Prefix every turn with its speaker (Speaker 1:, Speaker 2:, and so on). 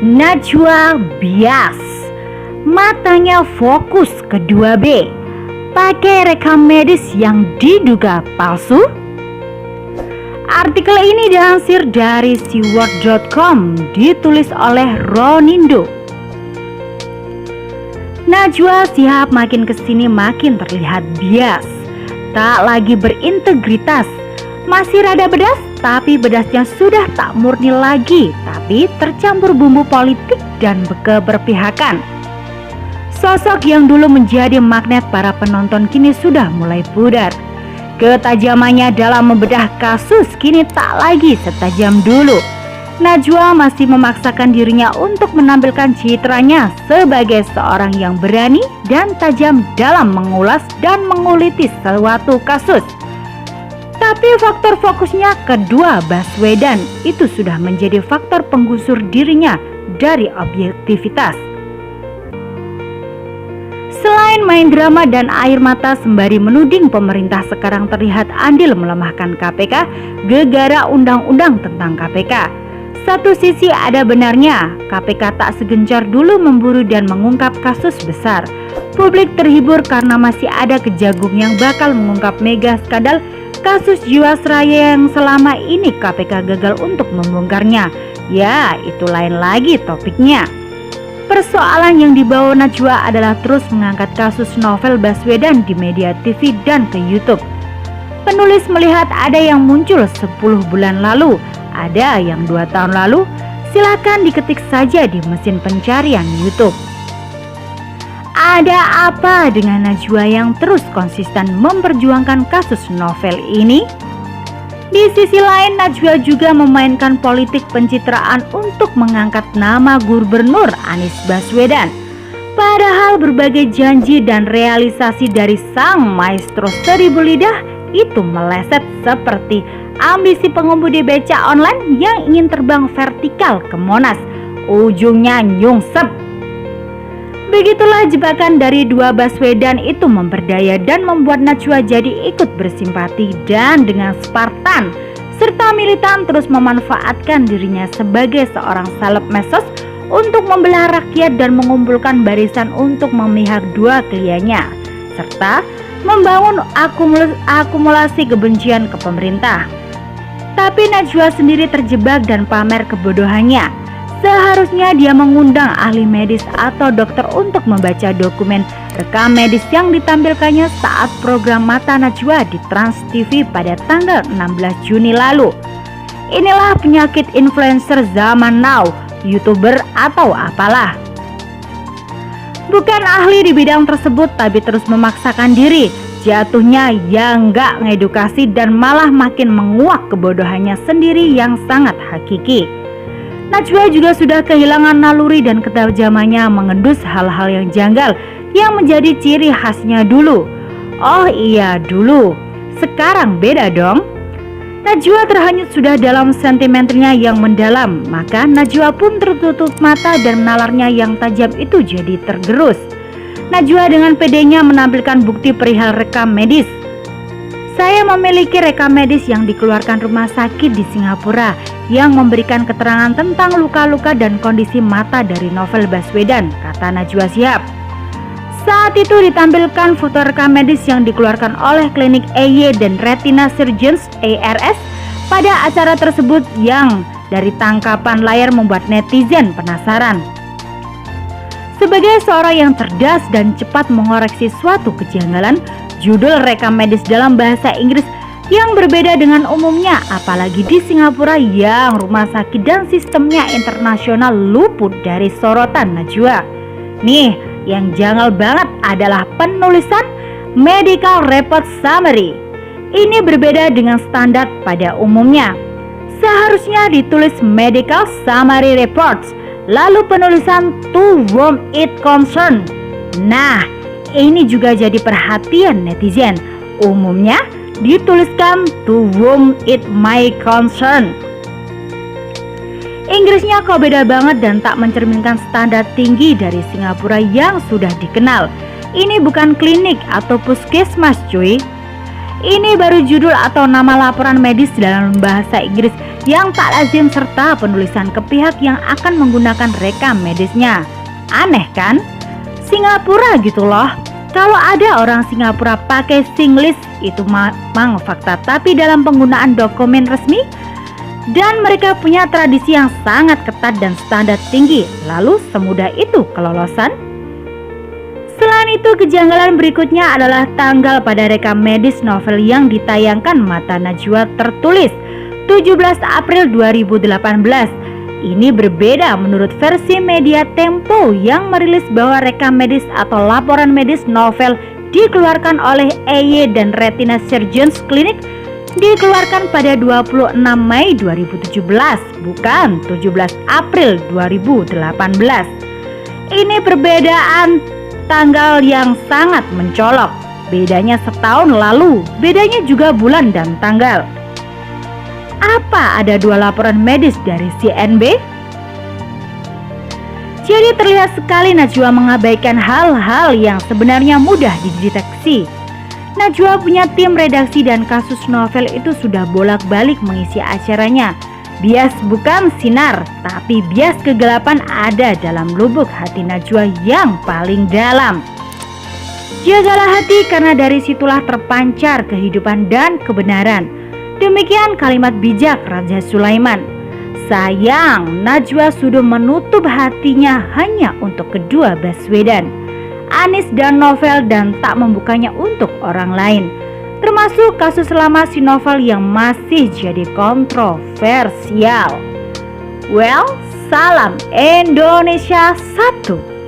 Speaker 1: Najwa bias, matanya fokus ke 2B, pakai rekam medis yang diduga palsu. Artikel ini dilansir dari siword.com, ditulis oleh Ronindo. Najwa Shihab makin kesini makin terlihat bias, tak lagi berintegritas, masih rada pedas, tapi pedasnya sudah tak murni lagi, tapi tercampur bumbu politik dan keberpihakan. Sosok yang dulu menjadi magnet para penonton kini sudah mulai pudar. Ketajamannya dalam membedah kasus kini tak lagi setajam dulu. Najwa masih memaksakan dirinya untuk menampilkan citranya sebagai seorang yang berani dan tajam dalam mengulas dan menguliti suatu kasus. Tapi faktor fokusnya kedua Baswedan itu sudah menjadi faktor penggusur dirinya dari objektivitas. Selain main drama dan air mata sembari menuding pemerintah sekarang terlihat andil melemahkan KPK gegara undang-undang tentang KPK. Satu sisi ada benarnya, KPK tak segencar dulu memburu dan mengungkap kasus besar. Publik terhibur karena masih ada kejagung yang bakal mengungkap mega skandal kasus Jiwasraya yang selama ini KPK gagal untuk membongkarnya. Ya, itu lain lagi topiknya. Persoalan yang dibawa Najwa adalah terus mengangkat kasus novel Baswedan di media TV dan ke YouTube. Penulis melihat ada yang muncul 10 bulan lalu, ada yang 2 tahun lalu. Silakan diketik saja di mesin pencarian YouTube. Ada apa dengan Najwa yang terus konsisten memperjuangkan kasus novel ini? Di sisi lain, Najwa juga memainkan politik pencitraan untuk mengangkat nama Gubernur Anies Baswedan. Padahal berbagai janji dan realisasi dari sang maestro 1000 lidah itu meleset seperti ambisi pengemudi beca online yang ingin terbang vertikal ke Monas, ujungnya nyungsep. Begitulah jebakan dari dua Baswedan itu memperdaya dan membuat Najwa jadi ikut bersimpati dan dengan Spartan serta militan terus memanfaatkan dirinya sebagai seorang seleb medsos untuk membelah rakyat dan mengumpulkan barisan untuk memihak dua kliennya serta membangun akumulasi kebencian ke pemerintah. Tapi Najwa sendiri terjebak dan pamer kebodohannya. Seharusnya dia mengundang ahli medis atau dokter untuk membaca dokumen rekam medis yang ditampilkannya saat program Mata Najwa di Trans TV pada tanggal 16 Juni lalu. Inilah penyakit influencer zaman now, YouTuber atau apalah. Bukan ahli di bidang tersebut tapi terus memaksakan diri. Jatuhnya yang gak ngedukasi dan malah makin menguak kebodohannya sendiri yang sangat hakiki. Najwa juga sudah kehilangan naluri dan ketajamannya mengendus hal-hal yang janggal yang menjadi ciri khasnya dulu. Oh iya dulu, sekarang beda dong. Najwa terhanyut sudah dalam sentimenternya yang mendalam, maka Najwa pun tertutup mata dan nalarnya yang tajam itu jadi tergerus. Najwa dengan pedenya menampilkan bukti perihal rekam medis. Saya memiliki rekam medis yang dikeluarkan rumah sakit di Singapura yang memberikan keterangan tentang luka-luka dan kondisi mata dari novel Baswedan, kata Najwa Shihab. Saat itu ditampilkan foto rekam medis yang dikeluarkan oleh klinik EY dan Retina Surgeons ARS pada acara tersebut yang dari tangkapan layar membuat netizen penasaran. Sebagai seorang yang cerdas dan cepat mengoreksi suatu kejanggalan, judul rekam medis dalam bahasa Inggris yang berbeda dengan umumnya, apalagi di Singapura yang rumah sakit dan sistemnya internasional luput dari sorotan Najwa. Nih, yang janggal banget adalah penulisan medical report summary. Ini berbeda dengan standar pada umumnya. Seharusnya ditulis medical summary reports, lalu penulisan to whom it concern. Nah, ini juga jadi perhatian netizen. Umumnya dituliskan to whom it may concern. Inggrisnya kok beda banget dan tak mencerminkan standar tinggi dari Singapura yang sudah dikenal. Ini bukan klinik atau puskesmas cuy. Ini baru judul atau nama laporan medis dalam bahasa Inggris yang tak lazim serta penulisan ke pihak yang akan menggunakan rekam medisnya. Aneh kan? Singapura gitu loh. Kalau ada orang Singapura pakai Singlish itu memang fakta, tapi dalam penggunaan dokumen resmi dan mereka punya tradisi yang sangat ketat dan standar tinggi. Lalu semudah itu kelolosan? Selain itu, kejanggalan berikutnya adalah tanggal pada rekam medis novel yang ditayangkan mata Najwa tertulis 17 April 2018. Ini berbeda menurut versi media Tempo yang merilis bahwa rekam medis atau laporan medis novel dikeluarkan oleh EY dan Retina Surgeons Clinic dikeluarkan pada 26 Mei 2017, bukan 17 April 2018. Ini perbedaan tanggal yang sangat mencolok. Bedanya setahun lalu, bedanya juga bulan dan tanggal. Apa ada dua laporan medis dari CNB? Jadi terlihat sekali Najwa mengabaikan hal-hal yang sebenarnya mudah dideteksi. Najwa punya tim redaksi dan kasus novel itu sudah bolak-balik mengisi acaranya. Bias bukan sinar, tapi bias kegelapan ada dalam lubuk hati Najwa yang paling dalam. Jagalah hati karena dari situlah terpancar kehidupan dan kebenaran. Demikian kalimat bijak Raja Sulaiman. Sayang, Najwa sudah menutup hatinya hanya untuk kedua Baswedan, Anies dan Novel, dan tak membukanya untuk orang lain. Termasuk kasus lama si Novel yang masih jadi kontroversial. Well, salam Indonesia 1.